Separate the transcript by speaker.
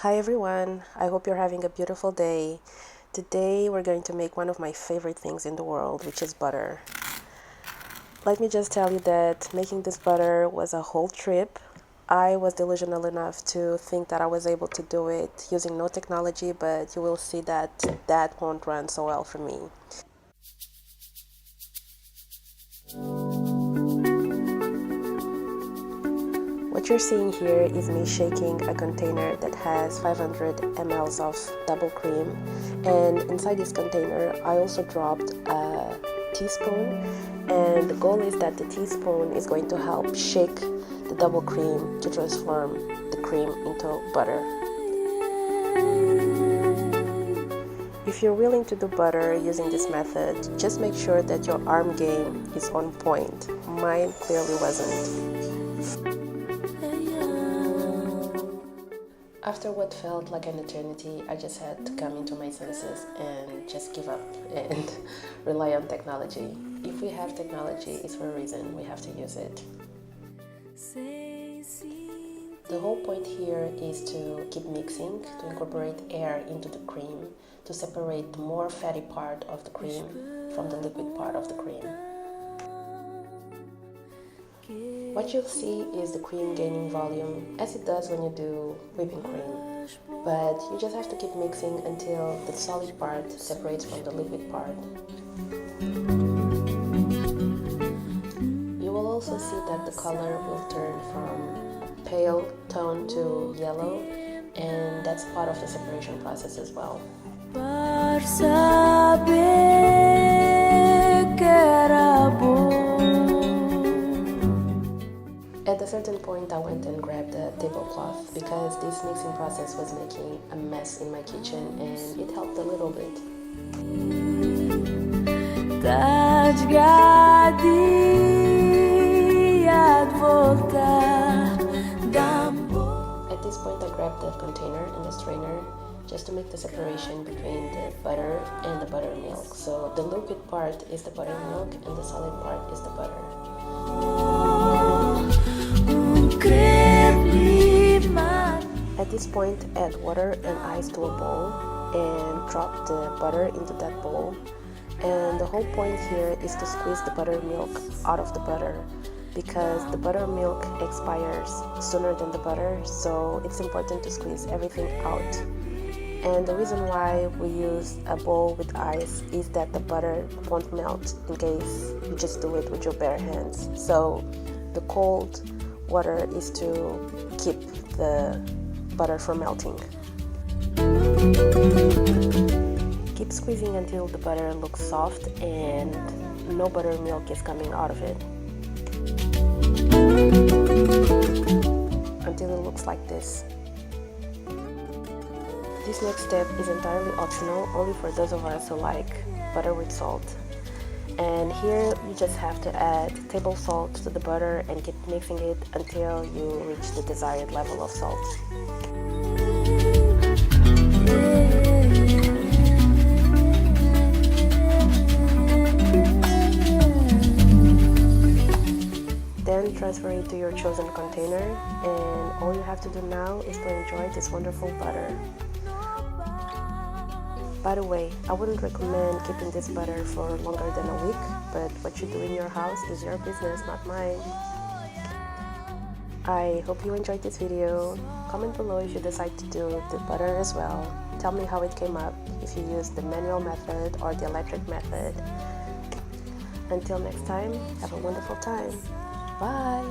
Speaker 1: Hi everyone, I hope you're having a beautiful day. Today we're going to make one of my favorite things in the world, which is butter. Let me just tell you that making this butter was a whole trip. I was delusional enough to think that I was able to do it using no technology, but you will see that that won't run so well for me. What you're seeing here is me shaking a container that has 500 ml of double cream, and inside this container I also dropped a teaspoon, and the goal is that the teaspoon is going to help shake the double cream to transform the cream into butter. If you're willing to do butter using this method, just make sure that your arm game is on point. Mine clearly wasn't. After what felt like an eternity, I just had to come into my senses and just give up and rely on technology. If we have technology, it's for a reason. We have to use it. The whole point here is to keep mixing, to incorporate air into the cream, to separate the more fatty part of the cream from the liquid part of the cream. What you'll see is the cream gaining volume, as it does when you do whipping cream. But you just have to keep mixing until the solid part separates from the liquid part. You will also see that the color will turn from pale tone to yellow, and that's part of the separation process as well. At a certain point I went and grabbed a tablecloth because this mixing process was making a mess in my kitchen, and it helped a little bit. At this point I grabbed the container and the strainer just to make the separation between the butter and the buttermilk. So the liquid part is the buttermilk and the solid part is the butter. At this point, add water and ice to a bowl and drop the butter into that bowl. And the whole point here is to squeeze the buttermilk out of the butter, because the buttermilk expires sooner than the butter, so it's important to squeeze everything out. And the reason why we use a bowl with ice is that the butter won't melt in case you just do it with your bare hands. So the cold water is to keep the butter from melting. Keep squeezing until the butter looks soft and no buttermilk is coming out of it. Until it looks like this. This next step is entirely optional, only for those of us who like butter with salt. And here you just have to add table salt to the butter and keep mixing it until you reach the desired level of salt. Then transfer it to your chosen container, and all you have to do now is to enjoy this wonderful butter. By the way, I wouldn't recommend keeping this butter for longer than a week, but what you do in your house is your business, not mine. I hope you enjoyed this video. Comment below if you decide to do the butter as well. Tell me how it came up, if you used the manual method or the electric method. Until next time, have a wonderful time. Bye!